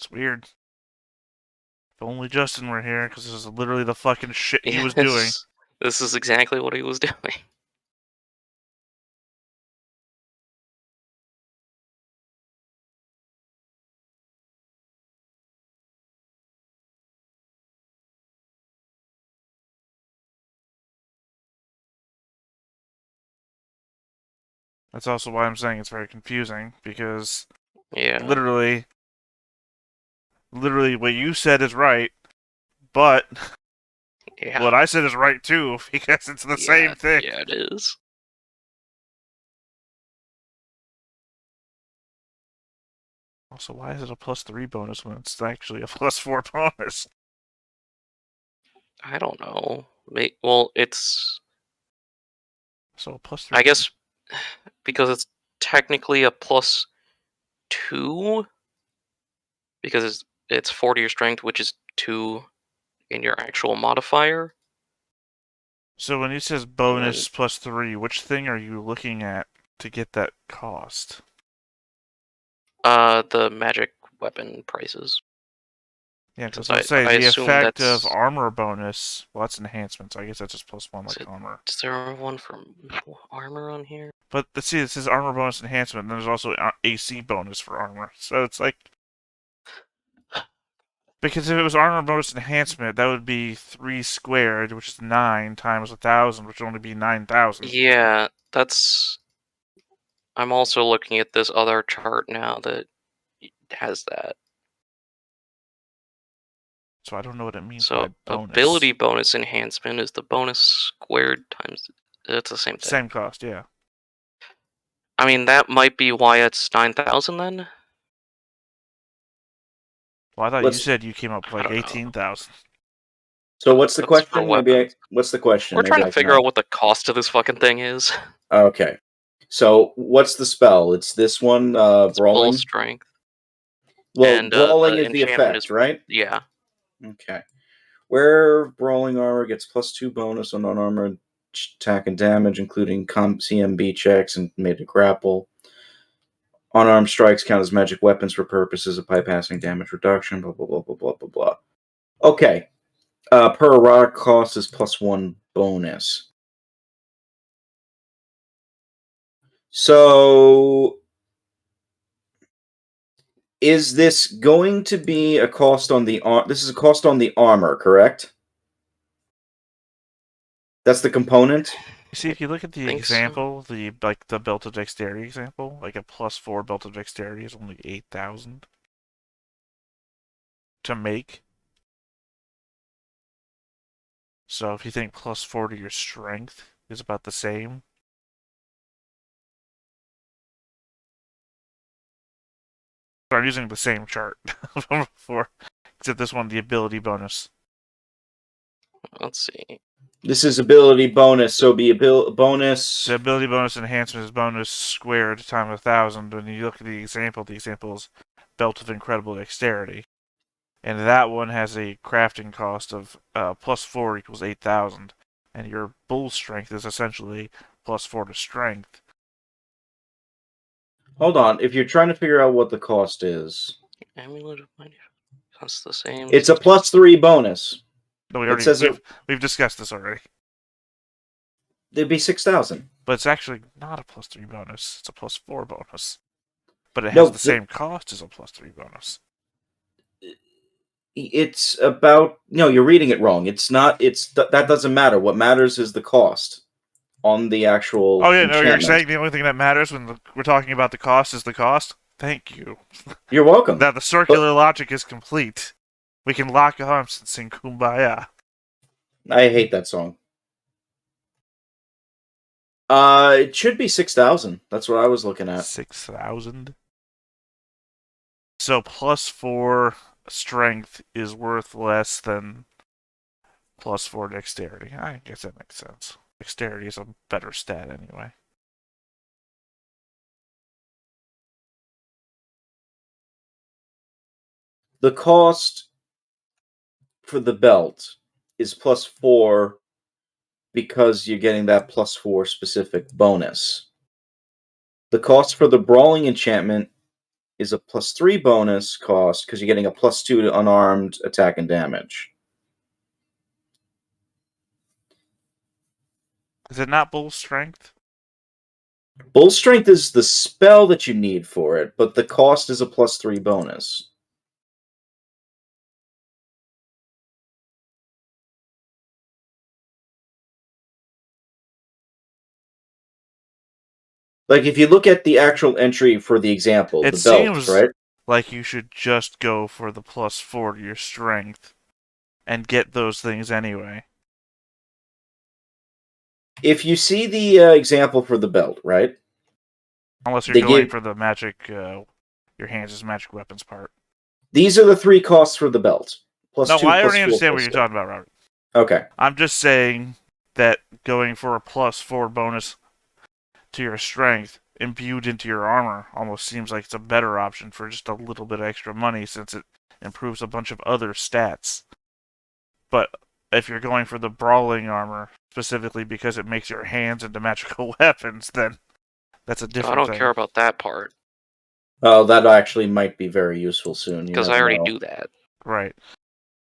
It's weird. If only Justin were here, because this is literally the fucking shit he was Yes, doing. This is exactly what he was doing. That's also why I'm saying it's very confusing, because Yeah. literally what you said is right, but Yeah. what I said is right too, because it's the same thing. Yeah, it is. Also, why is it a +3 bonus when it's actually a +4 bonus? I don't know. Well, it's... So a +3. I guess because it's technically a +2, because it's 4 to your strength, which is 2 in your actual modifier. So when he says bonus +3, which thing are you looking at to get that cost? The magic weapon prices. Yeah, because I let's say the assume effect of that's... armor bonus. Well, that's enhancement, so I guess that's just +1 like armor. Is there one from armor on here? But let's see, it says armor bonus enhancement, and there's also AC bonus for armor. So it's like, because if it was armor bonus enhancement, that would be 3 squared, which is 9 times 1,000, which would only be 9,000. Yeah, that's... I'm also looking at this other chart now that has that. So I don't know what it means So by bonus. ability bonus enhancement is the bonus squared times... It's the same thing. Same cost, yeah. I mean, that might be why it's 9,000 then? Well, I thought you said you came up with like 18,000. So what's the That's for question? weapons. What's the question? We're Maybe trying I to can figure out what the cost of this fucking thing is. Okay. So what's the spell? It's this one, It's brawling? full strength. Well, And brawling the is the enchantment effect, right? Yeah. Okay. Where brawling armor gets +2 bonus on unarmored attack and damage, including CMB checks and made to grapple. Unarmed strikes count as magic weapons for purposes of bypassing damage reduction, blah, blah, blah, blah, blah, blah, blah. Okay. Per erotic cost is +1 bonus. So, is this going to be a cost on the this is a cost on the armor, correct? That's the component? You see, if you look at the example, so. the belt of dexterity example, like a +4 belt of dexterity is only 8,000 to make. So if you think +4 to your strength is about the same. I'm using the same chart from before, except this one, the ability bonus. Let's see. This is ability bonus, so be bonus. The ability bonus enhancement is bonus squared times 1,000. When you look at the example is belt of incredible dexterity. And that one has a crafting cost of +4 equals 8,000. And your bull strength is essentially +4 to strength. Hold on, if you're trying to figure out what the cost is. Amulet of Mighty. That's the same. It's a +3 bonus. No, we've discussed this already. It'd be 6,000. But it's actually not a +3 bonus. It's a +4 bonus. But it has the same cost as a +3 bonus. It's about... No, you're reading it wrong. It's not... That doesn't matter. What matters is the cost on the actual enchantment. No, you're saying the only thing that matters when we're talking about the cost is the cost? Thank you. You're welcome. That the circular logic is complete. We can lock arms and sing Kumbaya. I hate that song. It should be 6,000. That's what I was looking at. 6,000? So +4 strength is worth less than +4 dexterity. I guess that makes sense. Dexterity is a better stat anyway. The cost for the belt is +4 because you're getting that +4 specific bonus. The cost for the brawling enchantment is a +3 bonus cost because you're getting a +2 to unarmed attack and damage. Is it not bull strength? Bull Strength is the spell that you need for it, but the cost is a +3 bonus. Like, if you look at the actual entry for the example, It the belt, seems right? like you should just go for the +4 to your strength and get those things anyway. If you see the example for the belt, right? Unless you're They going give for the magic, your hands as magic weapons part. these are the 3 costs for the belt. +2, No, I already +4, understand what +6. you're talking about, Robert. Okay. I'm just saying that going for a +4 bonus to your strength imbued into your armor almost seems like it's a better option for just a little bit extra money since it improves a bunch of other stats. But if you're going for the brawling armor specifically because it makes your hands into magical weapons, then that's a different I don't thing. care about that part Oh, that actually might be very useful soon. because I already do that. Right.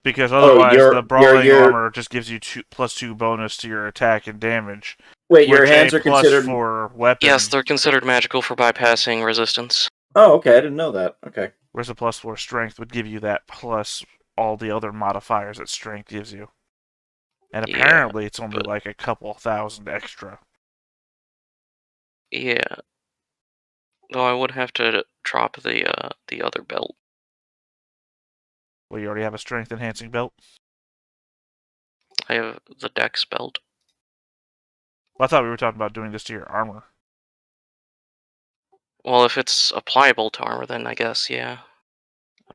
Because otherwise, the brawling armor just gives you +2 bonus to your attack and damage. Wait, your which hands a are considered. +4 weapon. Yes, they're considered magical for bypassing resistance. Oh, okay, I didn't know that. Okay. Whereas a +4 strength would give you that plus all the other modifiers that strength gives you. And apparently, it's only like a couple thousand extra. Yeah. Though I would have to drop the other belt. Well, you already have a strength enhancing belt. I have the dex belt. Well, I thought we were talking about doing this to your armor. Well, if it's applicable to armor, then I guess yeah.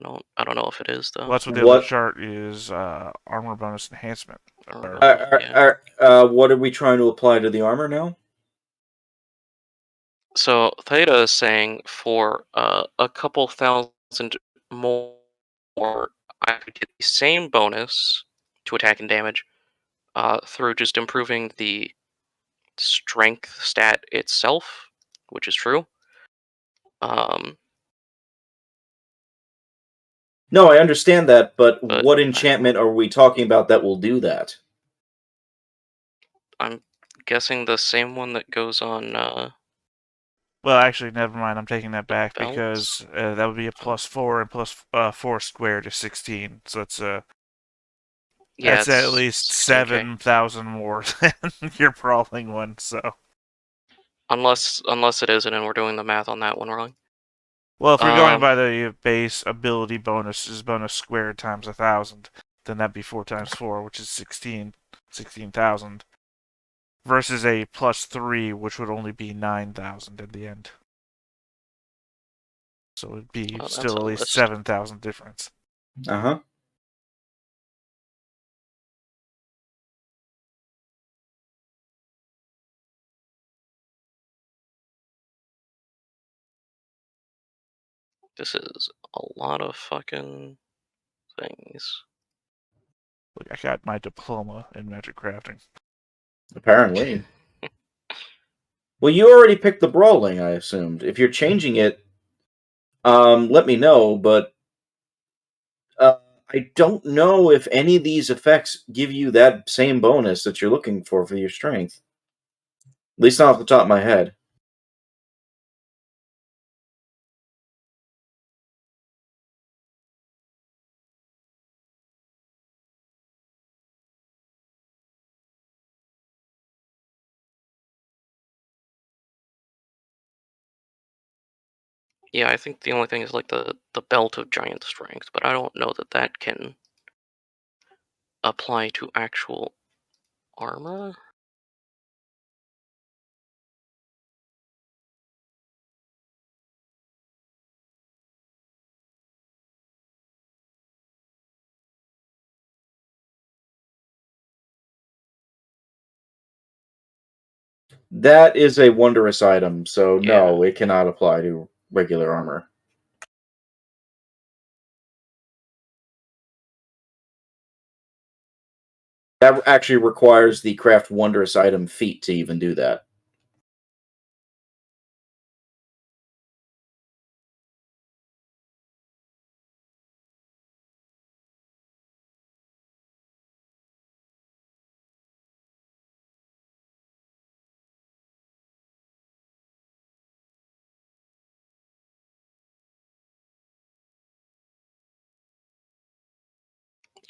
I don't know if it is though. Well, that's what the other chart is. Armor bonus enhancement. What are we trying to apply to the armor now? So Theta is saying for a couple thousand more, I could get the same bonus to attack and damage through just improving the strength stat itself, which is true. No, I understand that, but what enchantment are we talking about that will do that? I'm guessing the same one that goes on. Well, actually, never mind. I'm taking that back belts? because that would be a +4 and +4 squared is 16. So it's that's at least 7,000 more than your brawling one. So unless it isn't, and we're doing the math on that one wrong. Well, if we're going by the base ability bonus squared times 1,000, then that'd be 4 times 4, which is 16,000. Versus a +3, which would only be 9,000 in the end. So it'd be still at least 7,000 difference. Uh-huh. This is a lot of fucking things. Look, I got my diploma in magic crafting. Apparently. Well, you already picked the brawling, I assumed. If you're changing it, let me know, but I don't know if any of these effects give you that same bonus that you're looking for your strength. At least not off the top of my head. Yeah, I think the only thing is like the belt of giant strength, but I don't know that that can apply to actual armor. That is a wondrous item, so no, it cannot apply to regular armor. That actually requires the craft wondrous item feat to even do that.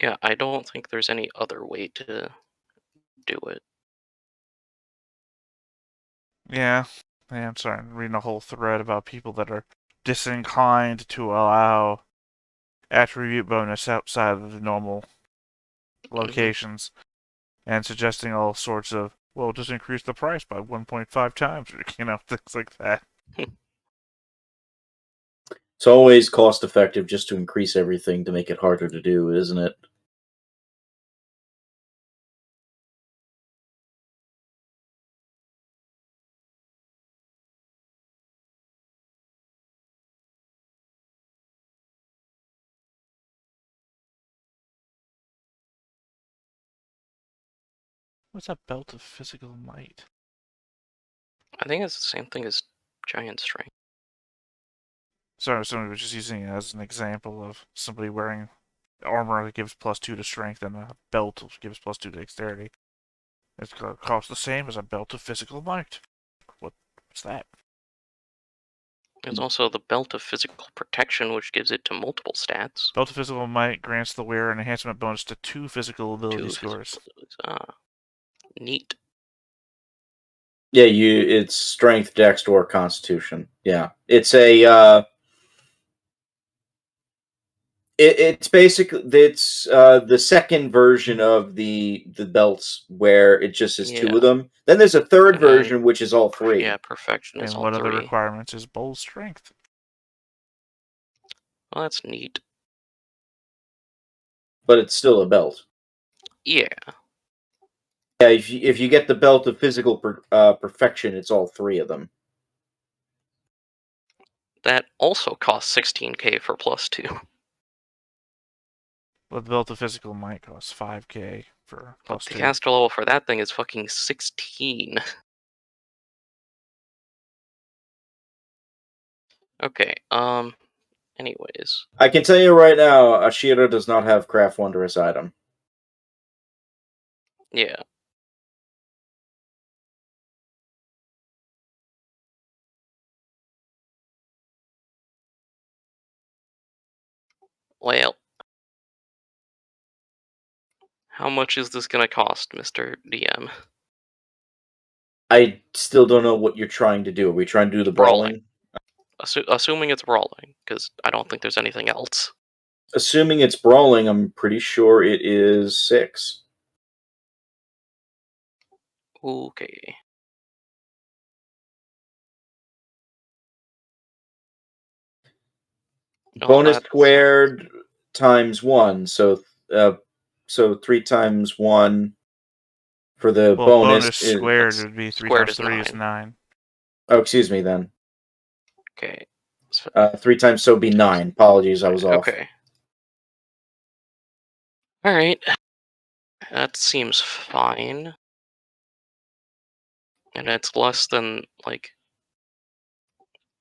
Yeah, I don't think there's any other way to do it. Yeah. I'm sorry, I'm reading a whole thread about people that are disinclined to allow attribute bonus outside of the normal locations and suggesting all sorts of, well, just increase the price by 1.5 times, or, things like that. It's always cost effective just to increase everything to make it harder to do, isn't it? What's that belt of physical might? I think it's the same thing as giant strength. Sorry, somebody was just using it as an example of somebody wearing armor that gives +2 to strength and a belt that gives +2 to dexterity. It's going to cost the same as a belt of physical might. What's that? There's also the belt of physical protection, which gives it to multiple stats. Belt of physical might grants the wearer an enhancement bonus to 2 physical ability 2 scores. physical neat. Yeah, it's strength, dex, or constitution. Yeah, it's a. It's basically the second version of the belts where it just is 2 of them. Then there's a third And then, version which is all 3. Yeah, perfection is And all one of the 3. requirements is bold strength. Well, that's neat. But it's still a belt. Yeah. Yeah, if you get the belt of physical perfection, it's all 3 of them. That also costs 16k for +2. But the belt of physical might costs 5k for But the +2. caster level for that thing is fucking 16. Okay, anyways. I can tell you right now, Ashira does not have craft wondrous item. Yeah. Well. How much is this gonna cost, Mr. DM? I still don't know what you're trying to do. Are we trying to do the brawling? Assuming it's brawling, because I don't think there's anything else. Assuming it's brawling, I'm pretty sure it is 6. Okay. Bonus squared times 1, so 3 times 1 for the Well, bonus squared would be 3 squared times is 3 is 9. 9. Oh, excuse me then. Okay. 3 times so be 9. Apologies, I was off. Okay. Alright. That seems fine. And it's less than, like,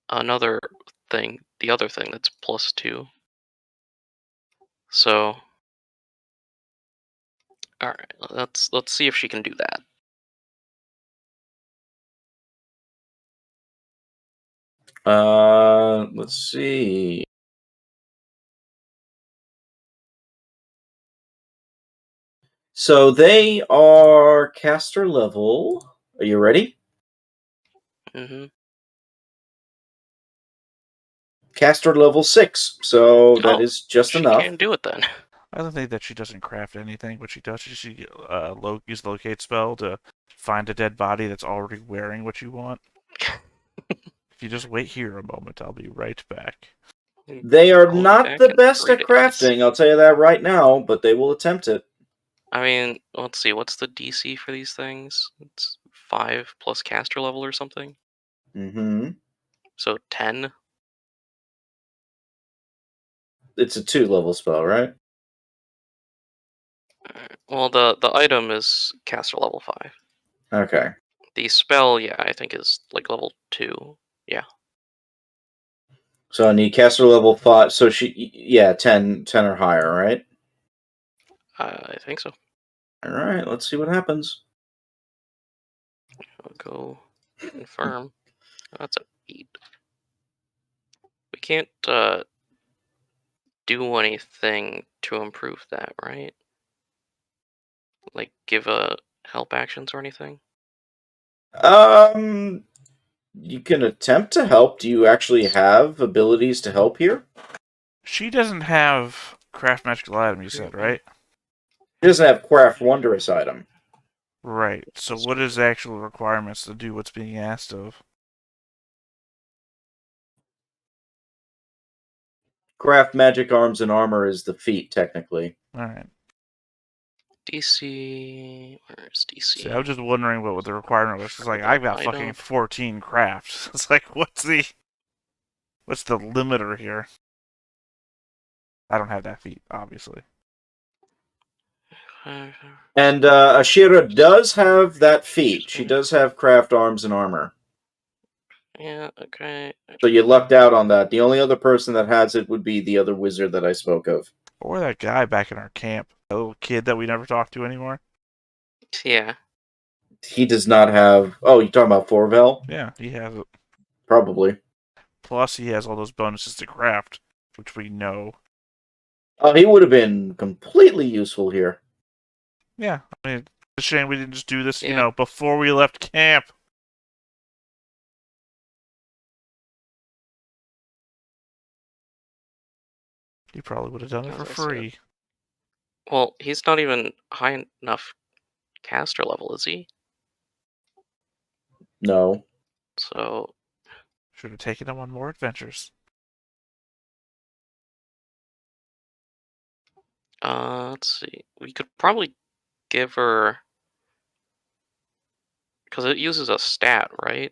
another thing, the other thing that's +2. So, alright, let's see if she can do that. Let's see. So they are caster level. Are you ready? Caster level 6. So that is just she enough. She can't do it then. I don't think that she doesn't craft anything. What she does is she use the locate spell to find a dead body that's already wearing what you want. If you just wait here a moment, I'll be right back. They are not the best at crafting, I'll tell you that right now, but they will attempt it. I mean, let's see, what's the DC for these things? It's 5 plus caster level or something? Mm-hmm. So 10? It's a 2-level spell, right? Well, the item is caster level 5. Okay. The spell, yeah, I think is like level 2. Yeah. So I need caster level 5. So 10 or higher, right? I think so. Alright, let's see what happens. I'll go confirm. That's a 8. We can't do anything to improve that, right? Like, give help actions or anything? You can attempt to help. Do you actually have abilities to help here? She doesn't have craft magical item, you said, right? She doesn't have craft wondrous item. Right. So what is the actual requirements to do what's being asked of? Craft magic arms and armor is the feat, technically. Alright. DC... Where's DC? See, I was just wondering what the requirement was. It's like, I've got fucking 14 crafts. It's like, what's the limiter here? I don't have that feat, obviously. And Ashira does have that feat. She does have craft arms and armor. Yeah, okay. So you lucked out on that. The only other person that has it would be the other wizard that I spoke of. Or that guy back in our camp. That little kid that we never talk to anymore. Yeah. He does not have... Oh, you're talking about Forvel? Yeah, he has it. Probably. Plus, he has all those bonuses to craft, which we know. Oh, he would have been completely useful here. Yeah, I mean, it's a shame we didn't just do this, Yeah. before we left camp. He probably would have done it for As I said. free. Well, he's not even high enough caster level, is he? No. So, Should have taken him on more adventures. let's see. We could probably give her... Because it uses a stat, right?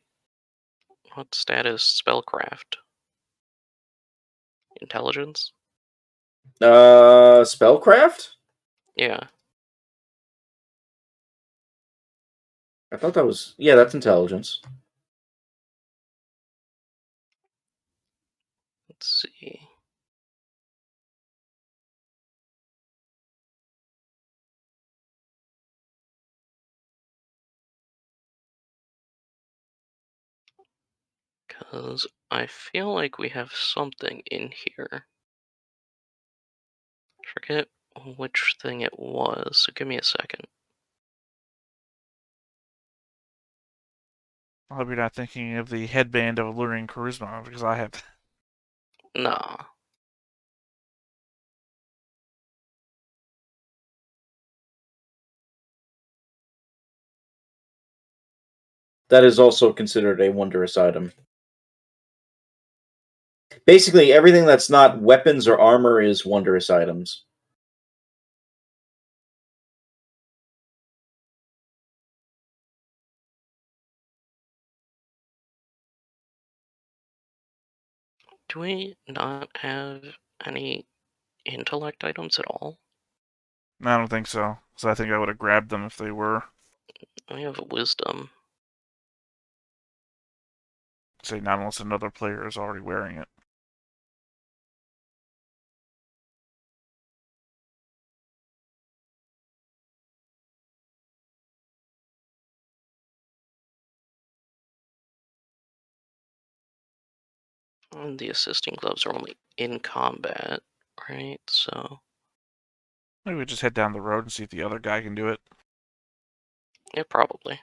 What stat is spellcraft? Intelligence? Spellcraft? Yeah. I thought that was... Yeah, that's intelligence. Let's see. Because I feel like we have something in here. Forget which thing it was, so give me a second. I hope you're not thinking of the headband of alluring charisma, because I have. Nah. That is also considered a wondrous item. Basically, everything that's not weapons or armor is wondrous items. Do we not have any intellect items at all? I don't think so. So I think I would have grabbed them if they were. We have wisdom. Say, not unless another player is already wearing it. And the assisting gloves are only in combat, right? So, Maybe we just head down the road and see if the other guy can do it. yeah, probably.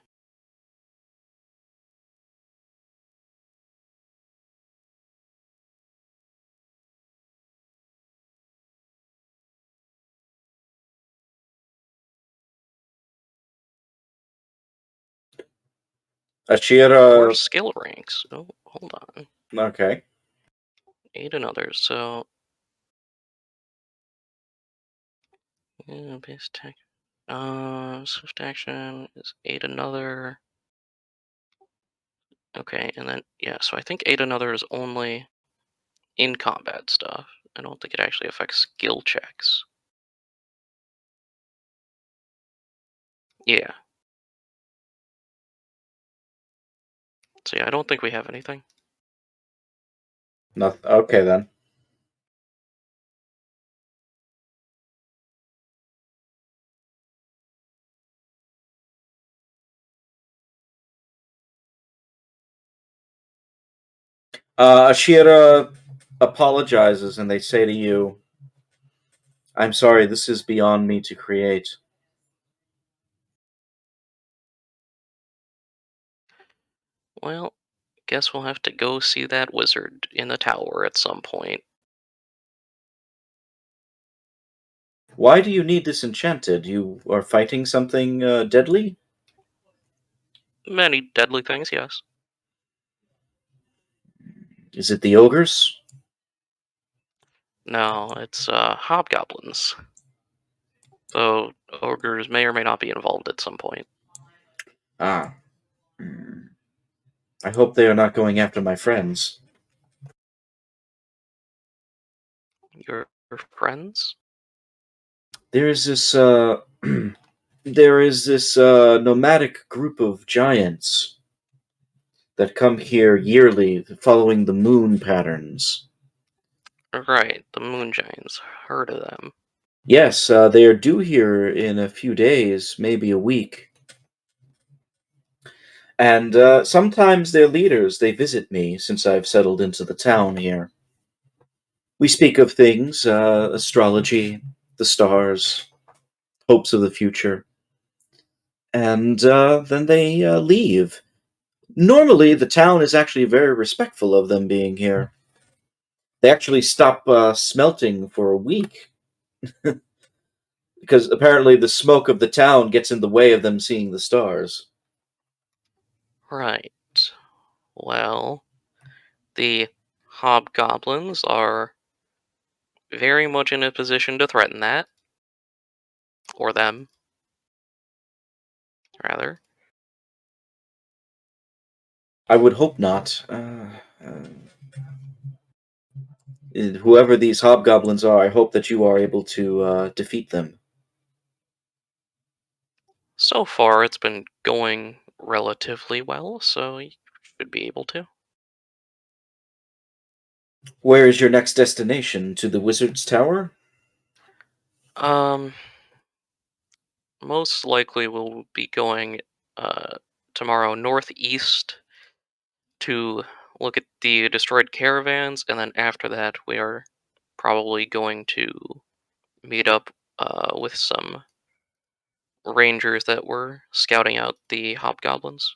Ashira... Or skill ranks. Oh, hold on. Okay. Aid another, so... Yeah, base attack. Swift action is aid another. Okay, and then, yeah, so I think aid another is only in combat stuff. I don't think it actually affects skill checks. Yeah. So yeah, I don't think we have anything. Okay, then. Ashira apologizes, and they say to you, I'm sorry, this is beyond me to create. Well, guess we'll have to go see that wizard in the tower at some point. Why do you need this enchanted? You are fighting something deadly? Many deadly things, yes. Is it the ogres? No, it's hobgoblins. Though ogres may or may not be involved at some point. Ah. Hmm. I hope they are not going after my friends. Your friends? There is this there is this nomadic group of giants that come here yearly following the moon patterns. Right, the moon giants. Heard of them. Yes, they are due here in a few days, maybe a week. And sometimes their leaders, they visit me since I've settled into the town here. We speak of things, astrology, the stars, hopes of the future, and then they leave. Normally, the town is actually very respectful of them being here. They actually stop smelting for a week because apparently the smoke of the town gets in the way of them seeing the stars. Right. Well, the hobgoblins are very much in a position to threaten that. Or them, rather. I would hope not. Whoever these hobgoblins are, I hope that you are able to defeat them. So far, it's been going relatively well, so you should be able to. Where is your next destination? To the wizard's tower? Um, Most likely we'll be going uh, tomorrow northeast to look at the destroyed caravans, and then after that we are probably going to meet up with some rangers that were scouting out the hobgoblins.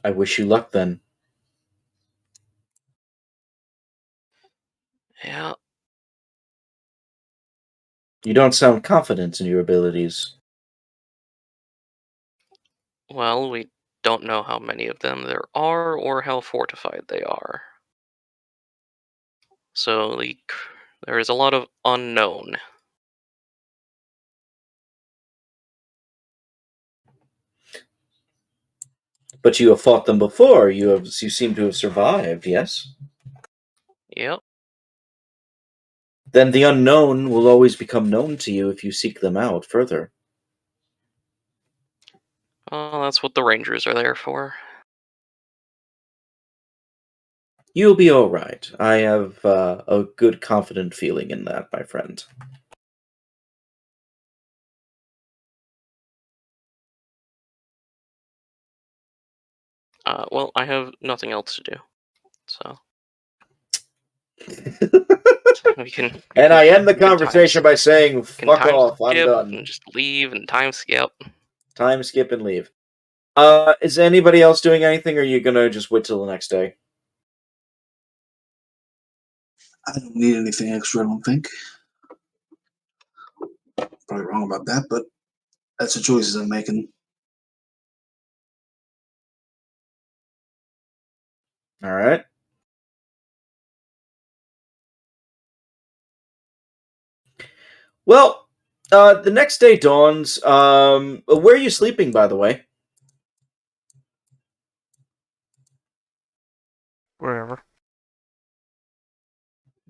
I wish you luck then. Yeah, You don't sound confident in your abilities. well, we don't know how many of them there are or how fortified they are. So there is a lot of unknown. But you have fought them before. You seem to have survived, yes? Yep. Then the unknown will always become known to you if you seek them out further. Well, that's what the rangers are there for. You'll be all right. I have a good, confident feeling in that, my friend. Well, I have nothing else to do, so we can And I end the we can conversation by saying, "Fuck time off! I'm skip done. and just leave and time skip. Time skip and leave." Is anybody else doing anything, or are you gonna just wait till the next day? I don't need anything extra, I don't think. Probably wrong about that, but that's the choices I'm making. All right. Well, the next day dawns. Where are you sleeping, by the way? Wherever.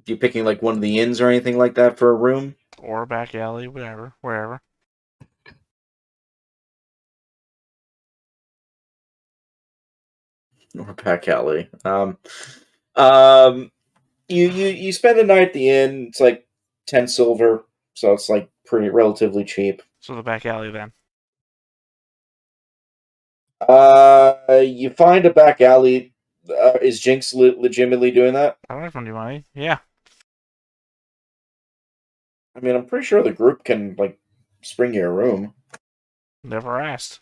You picking like one of the inns or anything like that for a room? Or a back alley, whatever. Wherever. Or a back alley. Um, you spend the night at the inn. It's like 10 silver, so it's like pretty relatively cheap. So the back alley then. You find a back alley. Is Jinx legitimately doing that? I don't have any money. Yeah. I mean, I'm pretty sure the group can, like, spring you a room. Never asked.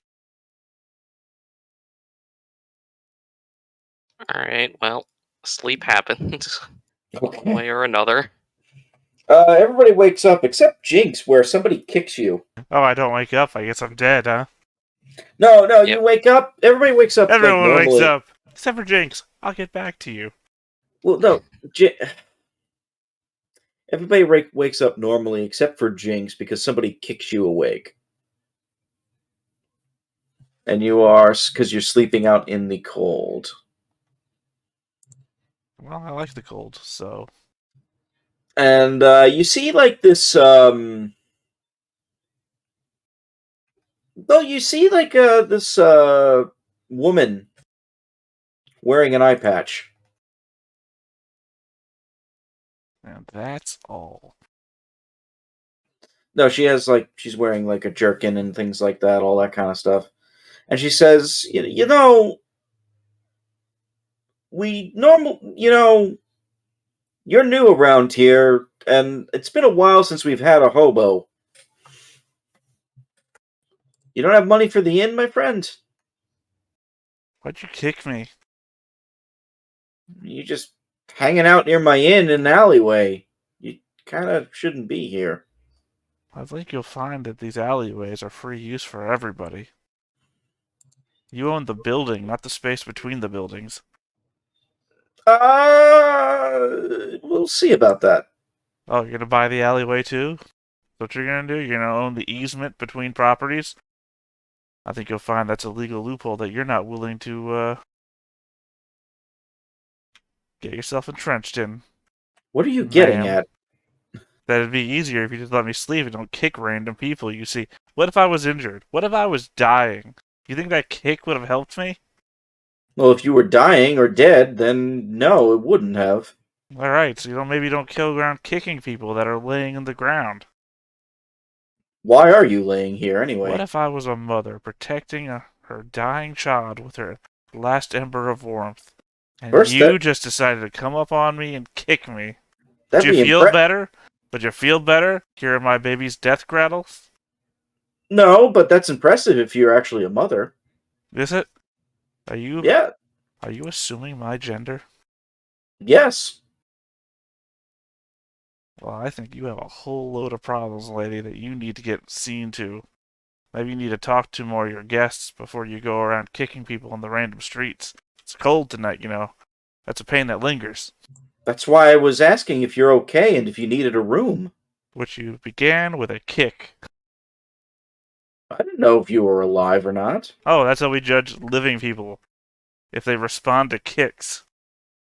Alright, well, sleep happens. One Okay. way or another. Everybody wakes up except Jinx, where somebody kicks you. Oh, I don't wake up. I guess I'm dead, huh? No, Yep. you wake up. Everybody wakes up like Everyone wakes normally. up. Except for Jinx. I'll get back to you. Well, no, everybody wakes up normally except for Jinx because somebody kicks you awake, and you are because you're sleeping out in the cold. Well, I like the cold, so... And you see like this. You see like this woman wearing an eye patch. And that's all. No, she's wearing like a jerkin and things like that, all that kind of stuff. And she says, you know, you're new around here, and it's been a while since we've had a hobo. You don't have money for the inn, my friend? Why'd you kick me? You just hanging out near my inn in an alleyway. You kind of shouldn't be here. I think you'll find that these alleyways are free use for everybody. You own the building, not the space between the buildings. We'll see about that. Oh, you're gonna buy the alleyway too? That's what you're gonna do? You're gonna own the easement between properties? I think you'll find that's a legal loophole that you're not willing to, get yourself entrenched in, What are you getting ma'am. at? That'd be easier if you just let me sleep and don't kick random people, you see. What if I was injured? What if I was dying? You think that kick would have helped me? Well, if you were dying or dead, then no, it wouldn't have. Alright, so maybe don't kill around kicking people that are laying in the ground. Why are you laying here What anyway? if I was a mother protecting her dying child with her last ember of warmth, and First, you just decided to come up on me and kick me? Would that'd you be feel better? Would you feel better hearing my baby's death grattles? No, but that's impressive if you're actually a mother. Is it? Are you Yeah. assuming my gender? Yes. Well, I think you have a whole load of problems, lady, that you need to get seen to. Maybe you need to talk to more of your guests before you go around kicking people on the random streets. It's cold tonight, you know. That's a pain that lingers. That's why I was asking if you're okay and if you needed a room. Which you began with a kick. I didn't know if you were alive or not. Oh, that's how we judge living people. If they respond to kicks.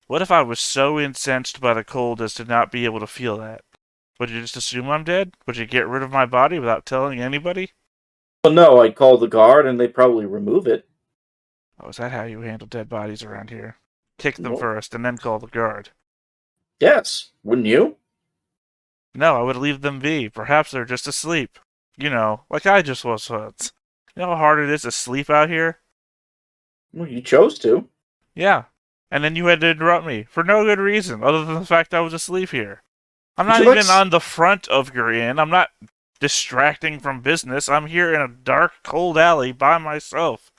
What if I was so incensed by the cold as to not be able to feel that? Would you just assume I'm dead? Would you get rid of my body without telling anybody? Well, no, I'd call the guard and they'd probably remove it. Oh, is that how you handle dead bodies around here? Kick them Well, first and then call the guard. yes, wouldn't you? No, I would leave them be. Perhaps they're just asleep. You know, like I just was once. You know how hard it is to sleep out here? Well, you chose to. Yeah. And then you had to interrupt me for no good reason other than the fact I was asleep here. I'm Would not you like even on the front of your inn. I'm not distracting from business. I'm here in a dark, cold alley by myself.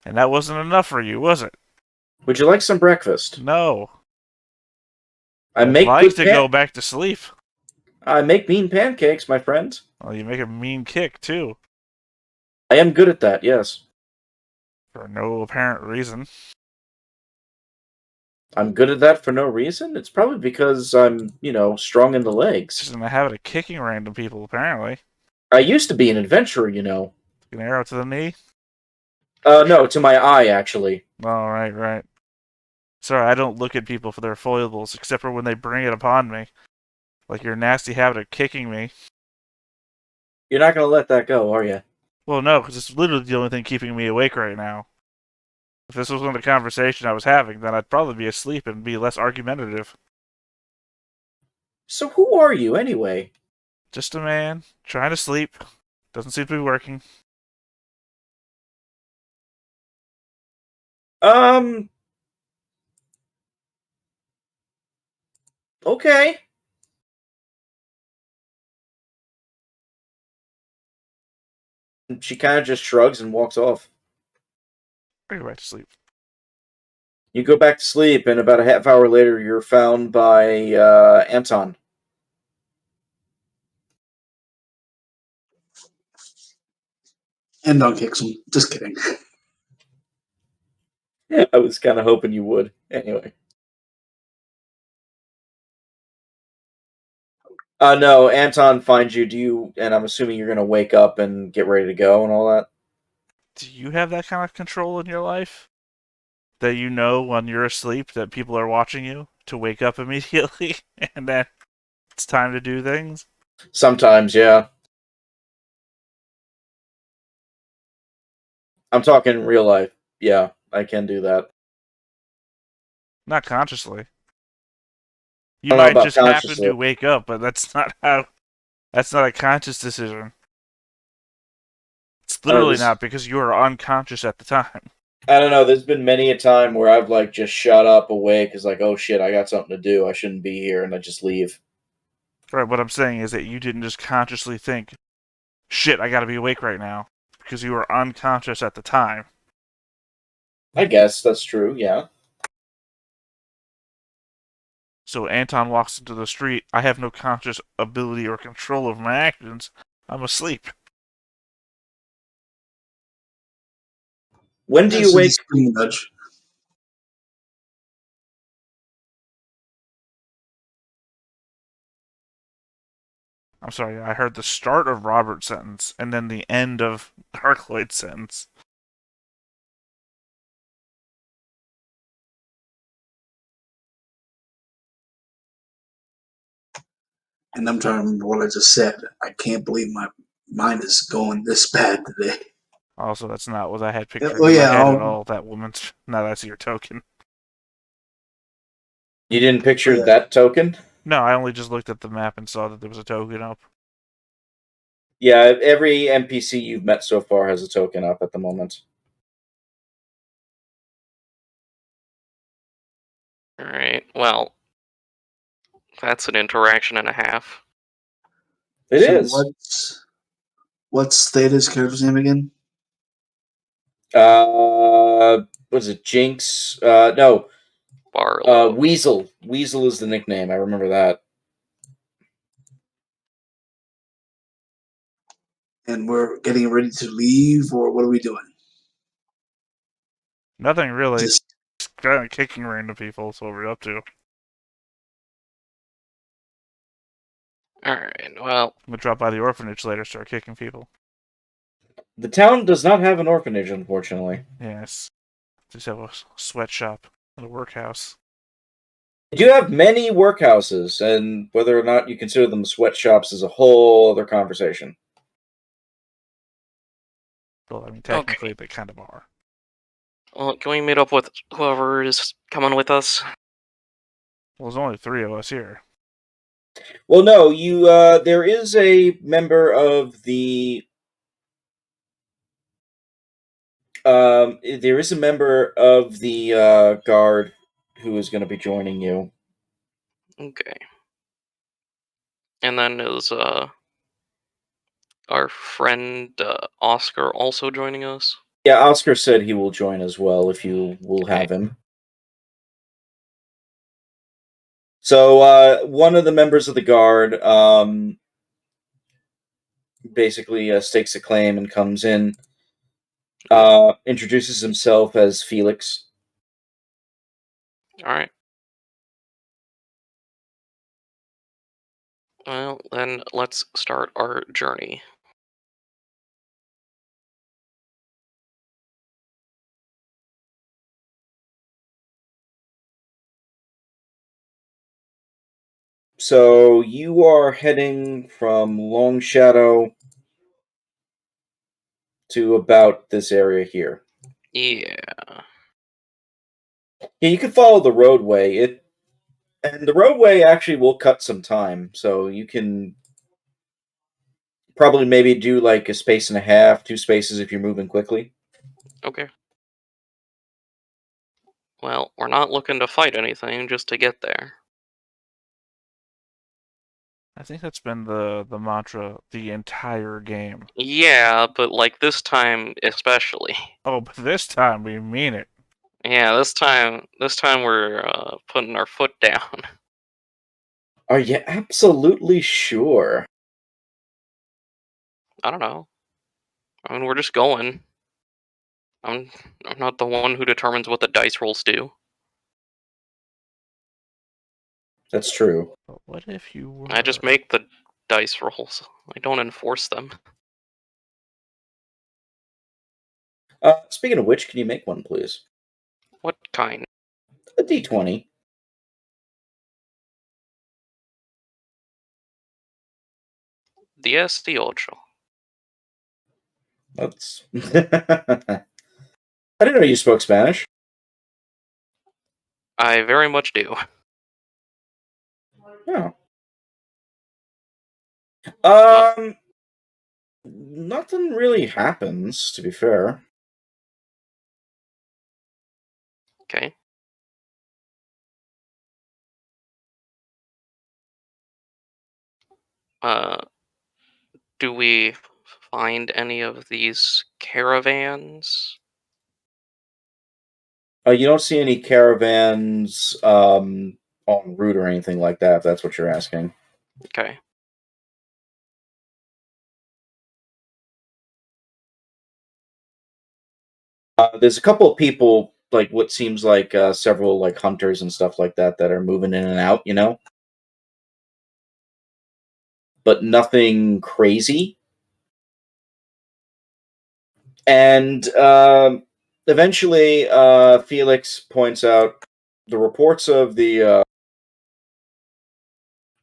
And that wasn't enough for you, was it? Would you like some breakfast? No. I I'd make like good to go back to sleep. I make mean pancakes, my friend. Well, you make a mean kick, too. I am good at that, yes. For no apparent reason. I'm good at that for no reason? It's probably because I'm, strong in the legs. Just in the habit of kicking random people, apparently. I used to be an adventurer, An arrow to the knee? No, to my eye, actually. Oh, right. Sorry, I don't look at people for their foibles, except for when they bring it upon me. Like your nasty habit of kicking me. You're not going to let that go, are you? Well, no, because it's literally the only thing keeping me awake right now. If this wasn't the conversation I was having, then I'd probably be asleep and be less argumentative. So who are you, anyway? Just a man, trying to sleep. Doesn't seem to be working. Okay. She kind of just shrugs and walks off. I go back to sleep. You go back to sleep, and about a half hour later, you're found by Anton. Anton kicks him. Just kidding. I was kind of hoping you would. Anyway. No, Anton finds you, and I'm assuming you're going to wake up and get ready to go and all that? Do you have that kind of control in your life? That you know when you're asleep that people are watching you to wake up immediately and then it's time to do things? Sometimes, yeah. I'm talking real life. Yeah, I can do that. Not consciously. You I don't know might about just happen consciously. to wake up, but that's not a conscious decision. It's literally not, because you are unconscious at the time. I don't know. There's been many a time where I've like just shut up, awake, because like, oh shit, I got something to do. I shouldn't be here, and I just leave. Right, what I'm saying is that you didn't just consciously think, shit, I gotta be awake right now, because you were unconscious at the time. I guess that's true. Yeah. So Anton walks into the street. I have no conscious ability or control over my actions. I'm asleep. When do you So wake? just pretty much. I'm sorry, I heard the start of Robert's sentence and then the end of Harkloid's sentence. And I'm trying to remember what I just said. I can't believe my mind is going this bad today. Also, that's not what I had pictured Oh in my yeah, head at all, that woman's. Now that's your token. You didn't picture yeah. that token? No, I only just looked at the map and saw that there was a token up. Yeah, every NPC you've met so far has a token up at the moment. Alright, well, that's an interaction and a half. It So is. what's Theta's character's name again? Was it Jinx? No. Barlow. Weasel. Weasel is the nickname. I remember that. And we're getting ready to leave, or what are we doing? Nothing really. Just Just kind of kicking random people, that's what we're up to. Alright, well, I'm gonna drop by the orphanage later, start kicking people. The town does not have an orphanage, unfortunately. Yes. Just have a sweatshop and a workhouse. They do have many workhouses, and whether or not you consider them sweatshops is a whole other conversation. Well, I mean, technically they kind of are. well, can we meet up with whoever is coming with us? Well, there's only 3 of us here. Well, no, you. There is a member of the. There is a member of the guard who is going to be joining you. Okay. And then is, our friend, Oscar also joining us? Yeah, Oscar said he will join as well if you will have him. So one of the members of the guard basically stakes a claim and comes in, introduces himself as Felix. Alright. Well, then let's start our journey. So you are heading from Long Shadow to about this area here. Yeah. Yeah, you can follow the roadway. And the roadway actually will cut some time, so you can probably maybe do like a space and a half, 2 spaces if you're moving quickly. Okay. Well, we're not looking to fight anything, just to get there. I think that's been the mantra the entire game. Yeah, but like this time especially. Oh, but this time we mean it. Yeah, this time we're putting our foot down. Are you absolutely sure? I don't know. I mean, we're just going. I'm not the one who determines what the dice rolls do. That's true. But what if you were? I just make the dice rolls. I don't enforce them. Speaking of which, can you make one, please? What kind? A D20. The 8. That's. I didn't know you spoke Spanish. I very much do. No. Nothing really happens, to be fair. Okay. Do we find any of these caravans? You don't see any caravans en route or anything like that, if that's what you're asking. Okay. There's a couple of people, like what seems like several like hunters and stuff like that are moving in and out, but nothing crazy. And eventually, Felix points out the reports of the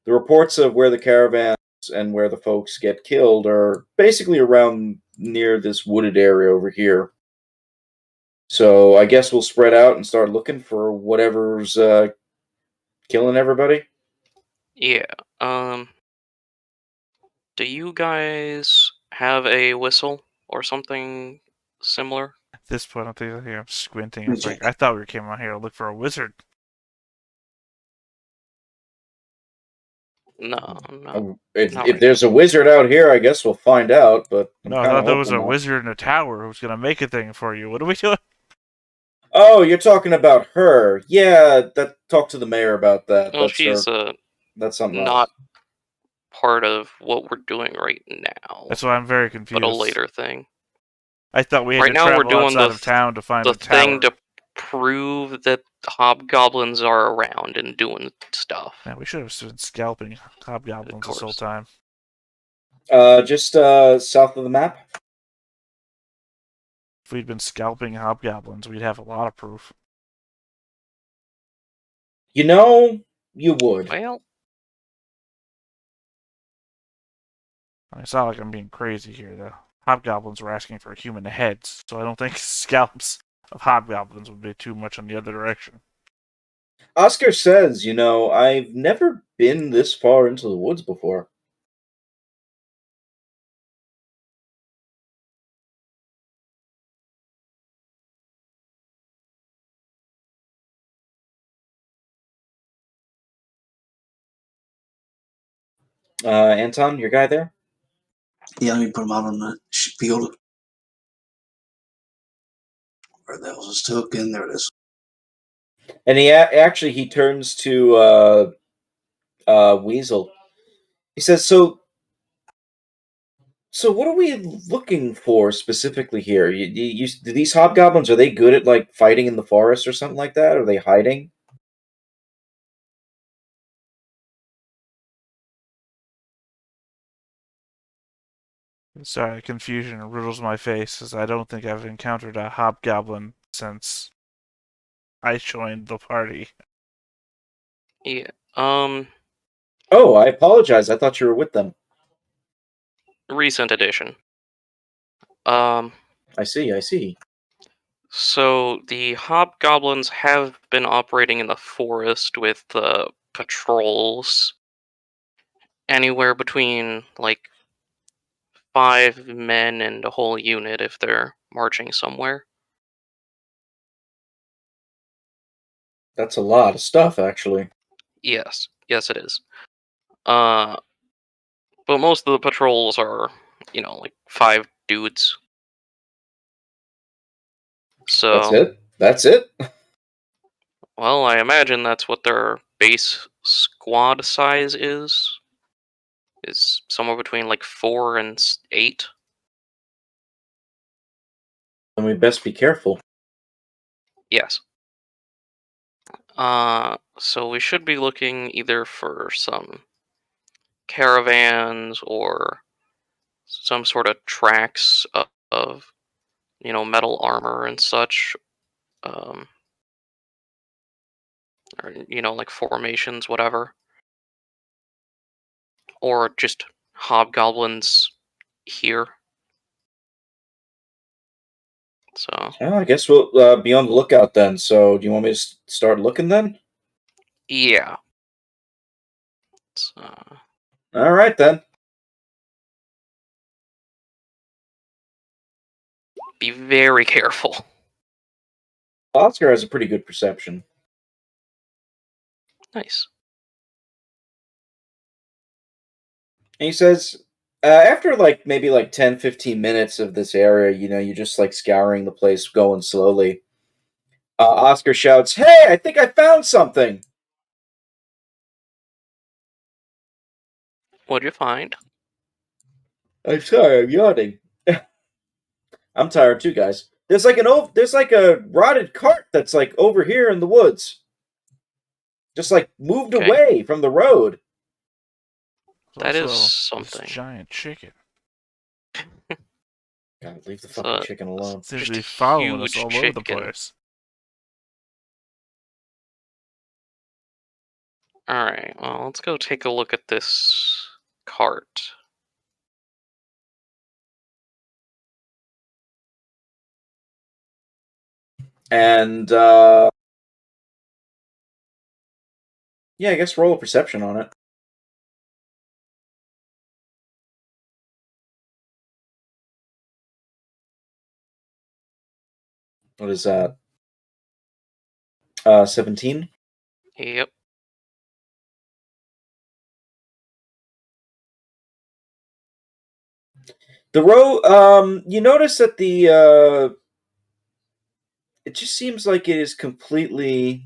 reports of where the caravans and where the folks get killed are basically around near this wooded area over here. So I guess we'll spread out and start looking for whatever's killing everybody. Yeah. Do you guys have a whistle or something similar? At this point, I'm squinting. Me It's like check. I thought we came out here to look for a wizard. No, not If not right there's a wizard out here, I guess we'll find out. But I'm No, I kind thought of there was hoping a not. wizard in a tower who's gonna make a thing for you. What are we doing? Oh, you're talking about her? Yeah, talk to the mayor about that. Well, That's she's her. That's something not else. part of what we're doing right now, That's why I'm very but a confused. later thing. I thought we had Right to now, we're travel doing outside of town to find the a tower. thing to prove that hobgoblins are around and doing stuff. Man, we should have been scalping hobgoblins this whole course. time. Just south of the map. If we'd been scalping hobgoblins, we'd have a lot of proof. You would. Well, It's not like I'm being crazy here. The hobgoblins were asking for human heads, so I don't think scalps of hobgoblins would be too much on the other direction. Oscar says, I've never been this far into the woods before. Anton, your guy there? Yeah, let me put him out on the field. Where the hell's this token? There it is. And he turns to Weasel. He says, So what are we looking for specifically here? Do these hobgoblins, are they good at like fighting in the forest or something like that? Are they hiding? Sorry, confusion riddles my face, as I don't think I've encountered a hobgoblin since I joined the party. yeah. Oh, I apologize. I thought you were with them. Recent edition. I see. So the hobgoblins have been operating in the forest with patrols, anywhere between like 5 men and a whole unit if they're marching somewhere. That's a lot of stuff, actually. Yes, it is. Uh, But most of the patrols are, like 5 dudes. So That's it? That's it? Well, I imagine that's what their base squad size is. Is somewhere between like 4 and 8. Then we best be careful. Yes. So we should be looking either for some caravans or some sort of tracks of metal armor and such. Um, or like formations, whatever, or just hobgoblins here. So Yeah, I guess we'll be on the lookout then. So, do you want me to start looking then? yeah. All right then. Be very careful. Oscar has a pretty good perception. Nice. And he says, after maybe 10, 15 minutes of this area, you're just scouring the place, going slowly. Oscar shouts, "Hey, I think I found something!" What'd you find? I'm sorry, I'm yawning. I'm tired too, guys. There's a rotted cart that's over here in the woods. Just moved Okay. away from the road. That is Also, something. this giant chicken. God, leave the fucking chicken alone. Seems Just to be a following us huge all over the chicken. place. Alright, well, let's go take a look at this cart. And, yeah, I guess roll a perception on it. What is that? 17? Yep. The road, you notice that it just seems like it is completely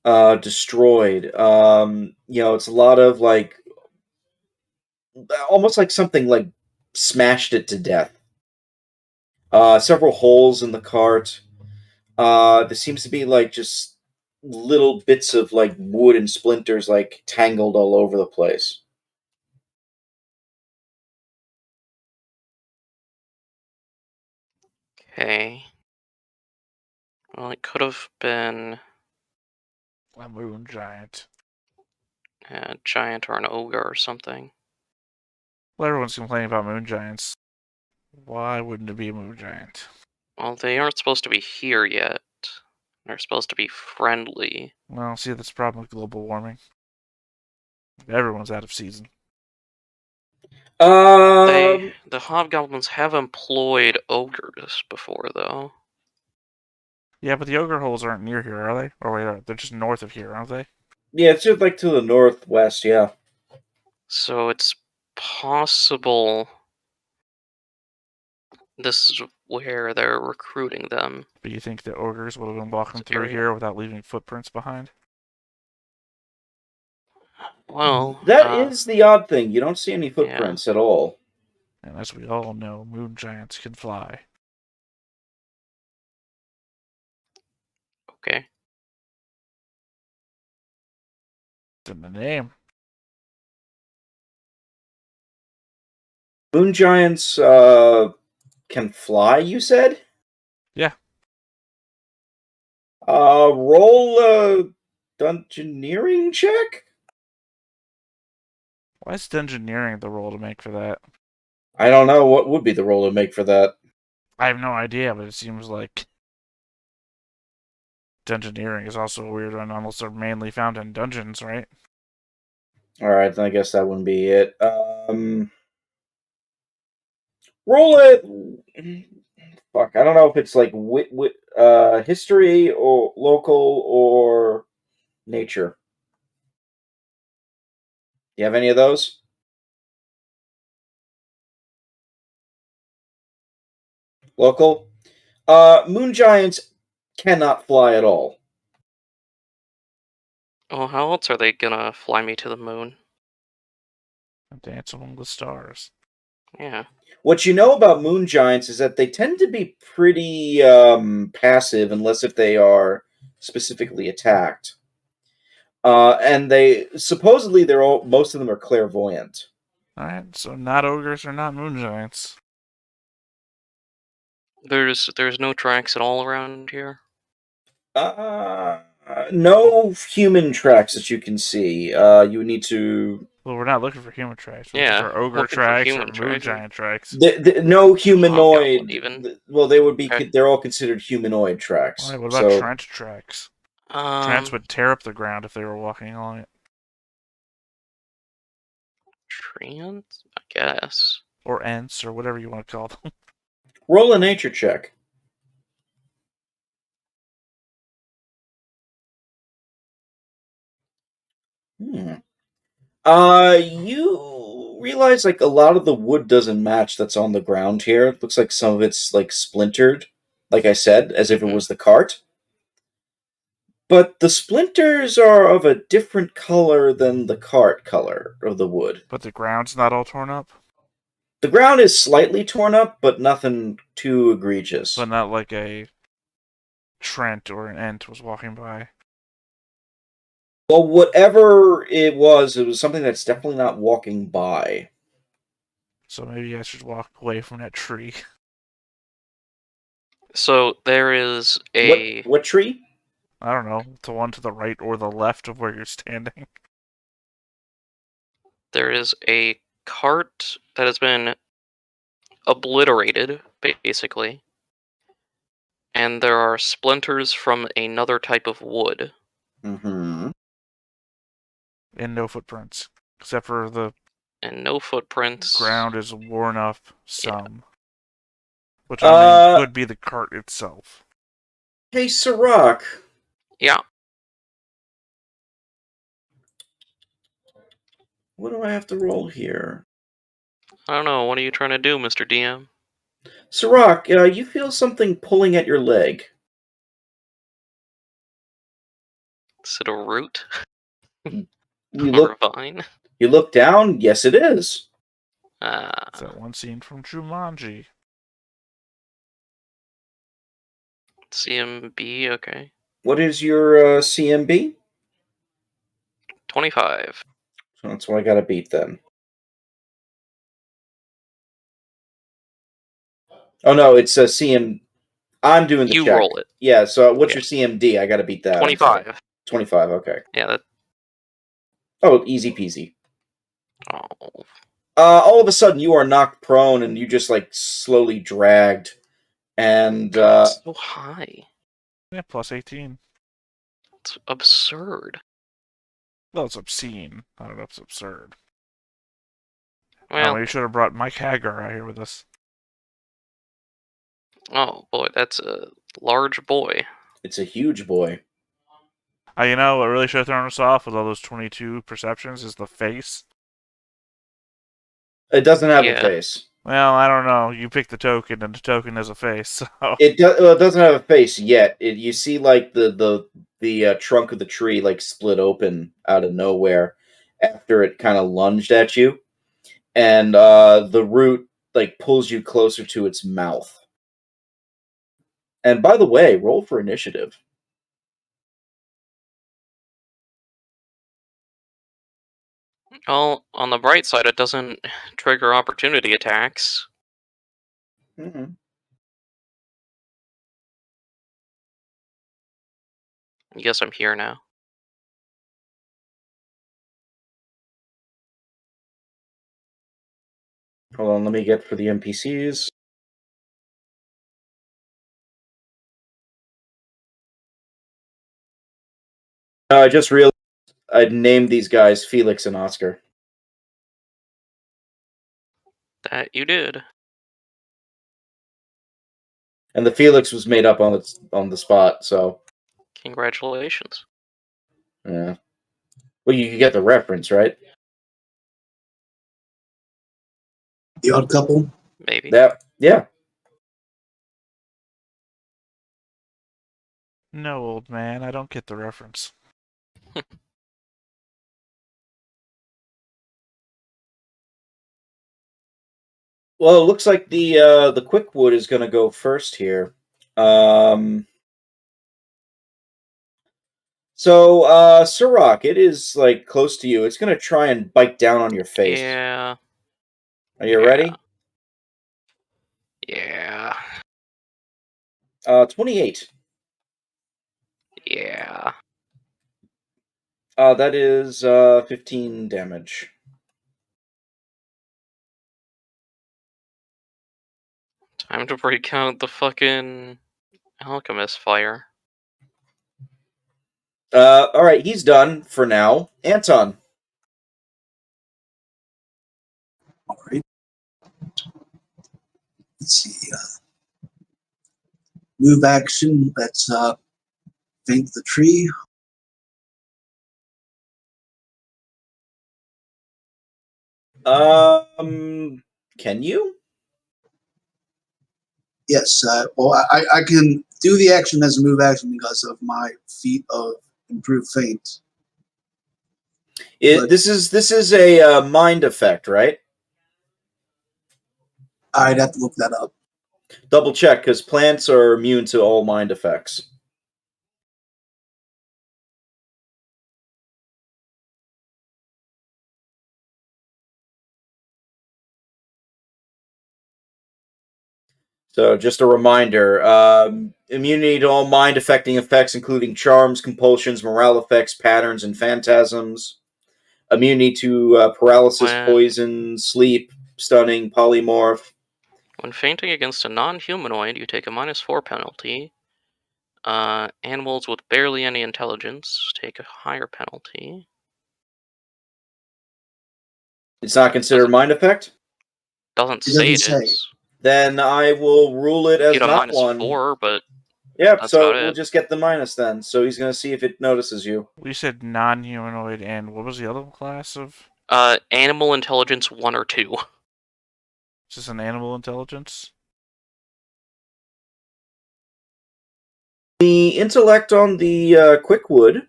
destroyed. It's a lot of almost like something smashed it to death. Several holes in the cart. There seems to be just little bits of wood and splinters tangled all over the place. Okay. Well, it could have been A moon giant. a giant or an ogre or something. Well, everyone's complaining about moon giants. Why wouldn't it be a moon giant? Well, they aren't supposed to be here yet. They're supposed to be friendly. Well, see, that's the problem with global warming. Everyone's out of season. The hobgoblins have employed ogres before, though. Yeah, but the ogre holes aren't near here, are they? Or wait, they're just north of here, aren't they? Yeah, it's just to the northwest, yeah. So it's possible this is where they're recruiting them. But you think the ogres would have been walking This through area. here without leaving footprints behind? Well, That is the odd thing. You don't see any footprints at all. And as we all know, moon giants can fly. Okay. It's in the name. Moon giants can fly, you said? Yeah. Roll a dungeoneering check? Why is dungeoneering the roll to make for that? I don't know. What would be the roll to make for that? I have no idea, but it seems like dungeoneering is also a weird one, unless they're mainly found in dungeons, right? Alright, then I guess that wouldn't be it. Roll it. Fuck, I don't know if it's history or local or nature. You have any of those? Local? Moon giants cannot fly at all. Oh, how else are they gonna fly me to the moon? Dance among the stars. Yeah. What you know about moon giants is that they tend to be pretty passive, unless if they are specifically attacked. And they supposedly most of them are clairvoyant. Alright, so not ogres or not moon giants. There's no tracks at all around here. No human tracks that you can see. You would need to. Well, we're not looking for human tracks. We're Yeah, looking for ogre looking for tracks or human moon tracks. giant tracks. No humanoid. even. Well, they would be. Okay. They're all considered humanoid tracks. Alright, what about trench tracks? Trents would tear up the ground if they were walking along it. Trans? I guess. Or ents, or whatever you want to call them. Roll a nature check. You realize like a lot of the wood doesn't match that's on the ground here. It looks like some of it's like splintered, like I said, as if it was the cart. But the splinters are of a different color than the cart color of the wood. But the ground's not all torn up? The ground is slightly torn up, but nothing too egregious. But not like a Trent or an ent was walking by. Well, whatever it was something that's definitely not walking by. So maybe I should walk away from that tree. So there is a. What tree? I don't know, the one to the right or the left of where you're standing. There is a cart that has been obliterated, basically. And there are splinters from another type of wood. Mm-hmm. And no footprints. Except for the And no footprints. ground is worn up some. Yeah. Which I mean could be the cart itself. Hey, Sirach. Yeah. What do I have to roll here? I don't know. What are you trying to do, Mr. DM? Sirach, you feel something pulling at your leg. Is it a root? You or a vine? You look down. Yes, it is. It's that one scene from Jumanji. CMB, okay. What is your CMB? 25. So that's what I gotta beat then. Oh no, it's a CM. I'm doing the You check. roll it. Yeah, so what's your CMD? I gotta beat that. 25. 25, okay. Yeah, that... Oh, easy peasy. Oh. All of a sudden you are knocked prone and you just like slowly dragged. And That's so high. Yeah, plus 18. It's absurd. Well, it's obscene. I don't know if it's absurd. Well, we should have brought Mike Hagar out here with us. Oh boy, that's a large boy. It's a huge boy. You know what really should have thrown us off with all those 22 perceptions is the face. It doesn't have a face. Well, I don't know. You pick the token, and the token has a face. So. It doesn't have a face yet. You see, like the trunk of the tree like split open out of nowhere after it kind of lunged at you, and the root like pulls you closer to its mouth. And by the way, roll for initiative. Well, on the bright side, it doesn't trigger opportunity attacks. Mm-hmm. I guess I'm here now. Hold on, let me get for the NPCs. I just realized I'd named these guys Felix and Oscar. That you did. And the Felix was made up on the spot, so. Congratulations. Yeah. Well, you get the reference, right? The Odd Couple? Maybe. Yeah. No, old man, I don't get the reference. Well, it looks like the Quickwood is going to go first here. So, Sirach, it is like close to you. It's going to try and bite down on your face. Yeah. Are you ready? Yeah. 28. Yeah. That is 15 damage. Time to break out the fucking alchemist fire. All right, he's done for now. Anton. All right. Let's see. Move action. Let's faint the tree. Can you? Yes. Well, I can do the action as a move action because of my feat of improved feint. This is a mind effect, right? I'd have to look that up. Double check, because plants are immune to all mind effects. So just a reminder, immunity to all mind-affecting effects, including charms, compulsions, morale effects, patterns, and phantasms. Immunity to paralysis, poison, sleep, stunning, polymorph. When fainting against a non-humanoid, you take a -4 penalty. Animals with barely any intelligence take a higher penalty. It's not considered mind effect? Doesn't It say doesn't it say. is. Then I will rule it as Get a not one. -4, but Yep, that's so about we'll it. just get the minus then. So he's going to see if it notices you. We said non-humanoid, and what was the other class of? Animal intelligence 1 or 2. Is this an animal intelligence? The intellect on the Quickwood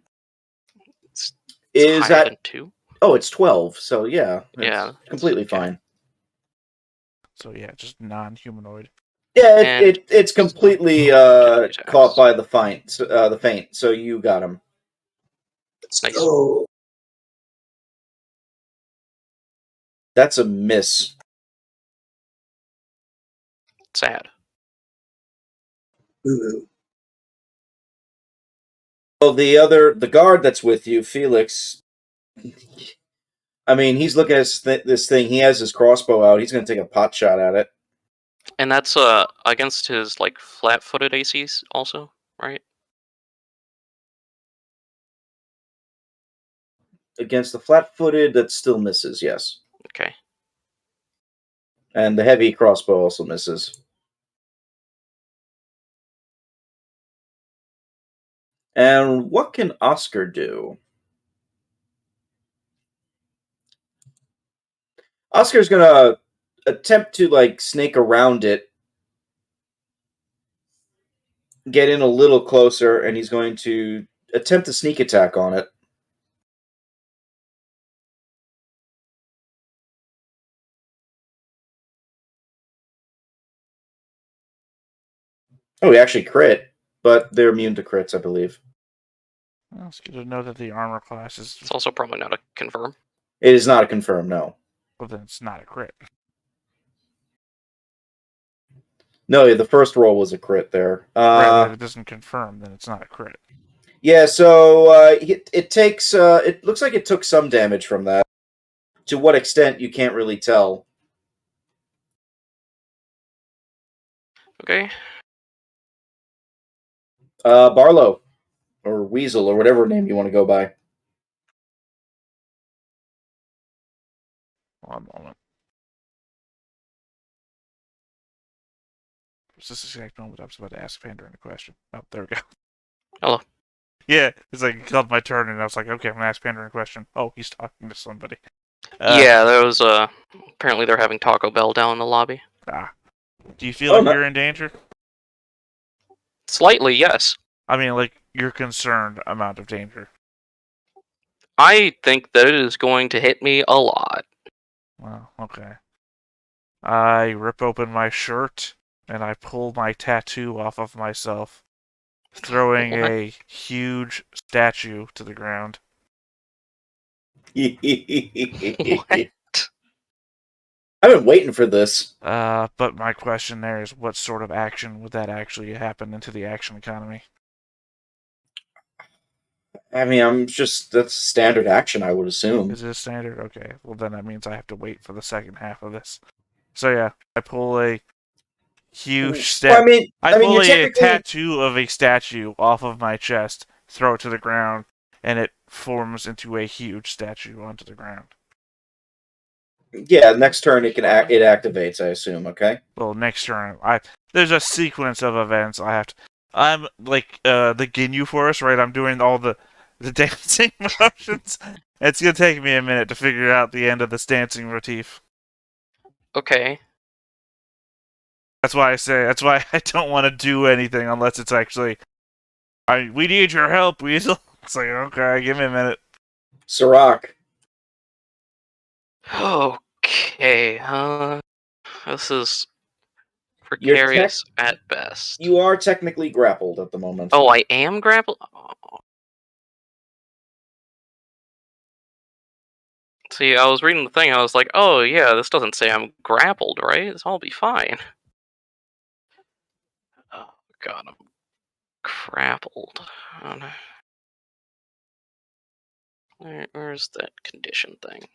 is higher at than 2. Oh, it's 12. So yeah, Yeah, it's completely okay. fine. So yeah, just non-humanoid. Yeah, And it's completely caught by the feint. So you got him. Let's Nice. go. That's a miss. Sad. Ooh. Well, the guard that's with you, Felix. I mean, he's looking at this thing. He has his crossbow out. He's going to take a pot shot at it. And that's against his like flat-footed ACs also, right? Against the flat-footed, that still misses. Yes. Okay. And the heavy crossbow also misses. And what can Oscar do? Oscar's gonna attempt to like snake around it, get in a little closer, and he's going to attempt a sneak attack on it. Oh, he actually crit, but they're immune to crits, I believe. Well, it's good to know that the armor class is. It's also probably not a confirm. It is not a confirm, no. Well, then it's not a crit. No, the first roll was a crit there. Right, if it doesn't confirm, then it's not a crit. Yeah, so it takes. It looks like it took some damage from that. To what extent, you can't really tell. Okay. Barlow, or Weasel, or whatever name you want to go by. One moment. Was this the exact moment I was about to ask Phaendar a question? Oh, there we go. Hello. Yeah, it's like it called my turn, and I was like, okay, I'm gonna ask Phaendar a question. Oh, he's talking to somebody. Yeah, there was apparently they're having Taco Bell down in the lobby. Do you feel Oh, like no. you're in danger? Slightly, yes. I mean, like, your concerned amount of danger. I think that it is going to hit me a lot. Well, okay. I rip open my shirt, and I pull my tattoo off of myself, throwing What? a huge statue to the ground. What? I've been waiting for this. But my question there is, what sort of action would that actually happen into the action economy? I mean, that's standard action, I would assume. Is it a standard? Okay, well then that means I have to wait for the second half of this. So yeah, I pull a huge Well, I pull you're a technically tattoo of a statue off of my chest, throw it to the ground, and it forms into a huge statue onto the ground. yeah. Next turn, it activates. I assume. Okay. Well, next turn, there's a sequence of events I have to. I'm like the Ginyu Force, right? I'm doing all the dancing motions. It's gonna take me a minute to figure out the end of this dancing motif. Okay. That's why I don't want to do anything unless it's actually. We need your help, Weasel. It's like, okay, give me a minute. Sirach. Okay. This is You're precarious at best. You are technically grappled at the moment. Oh, I am grappled? Oh. See, I was reading the thing, I was like, oh yeah, this doesn't say I'm grappled, right? This all be fine. Oh god, I'm grappled. Oh, no. Where's that condition thing?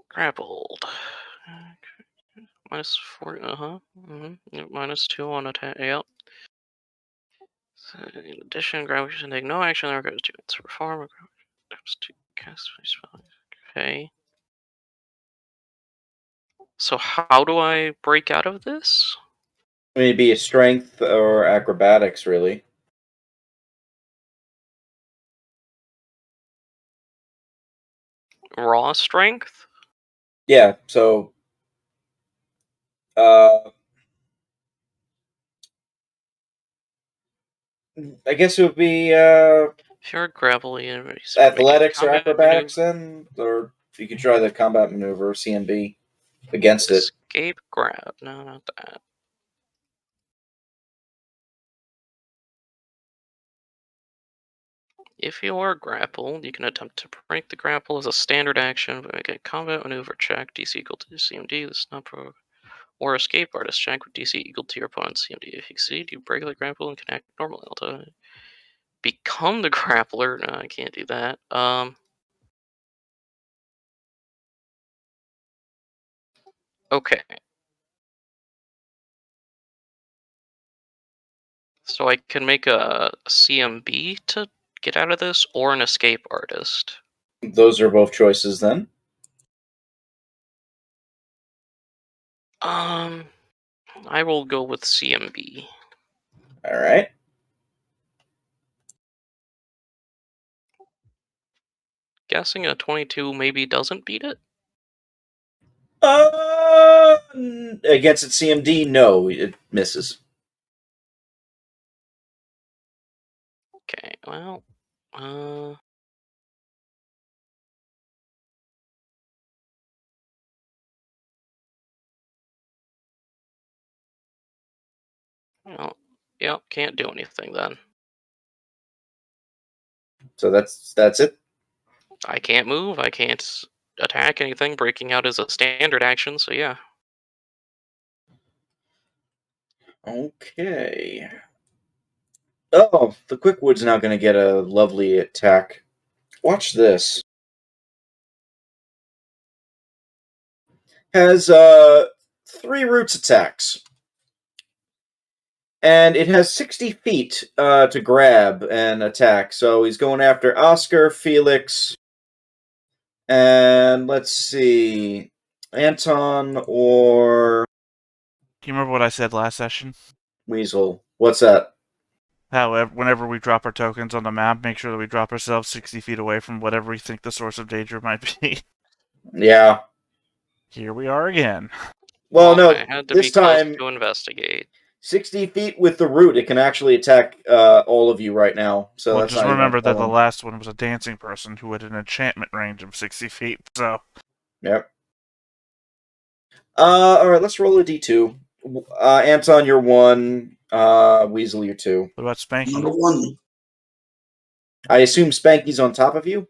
Grappled. Minus 4, Minus 2 on attack, yep. So, in addition, gravity should take no action, there goes 2 to perform, to cast my spell. Okay. So how do I break out of this? Maybe a strength or acrobatics, really. Raw strength? Yeah. So. I guess it would be If you're gravelly enemies, athletics or acrobatics, then, or you could try the combat maneuver (CMB) against it. Escape grab. No, not that. If you are grappled, you can attempt to break the grapple as a standard action, but make a combat maneuver check, DC equal to CMD, this is not pro, or escape artist check with DC equal to your opponent's CMD. If you succeed, you break the grapple and can act normally. Become the grappler. No, I can't do that. Okay. So I can make a CMB to get out of this, or an escape artist. Those are both choices, then. I will go with CMB. All right. Guessing a 22 maybe doesn't beat it? Against its CMD, no, it misses. Okay, well, well, yeah, can't do anything then. So that's it. I can't move, I can't attack anything, breaking out is a standard action, so yeah. Okay. Oh, the Quickwood's now going to get a lovely attack. Watch this. Has 3 roots attacks. And it has 60 feet to grab and attack. So he's going after Oscar, Felix, and let's see, Anton or Do you remember what I said last session? Weasel. What's that? However, whenever we drop our tokens on the map, make sure that we drop ourselves 60 feet away from whatever we think the source of danger might be. Yeah. Here we are again. Well, no, I had to this be close time to investigate. 60 feet with the root, it can actually attack all of you right now. So Well, that's just not even a remember that the problem. last one was a dancing person who had an enchantment range of 60 feet, so... Yep. All right, let's roll a d2. Anton, you're 1. Weasel, you're 2. What about Spanky? Number 1. I assume Spanky's on top of you?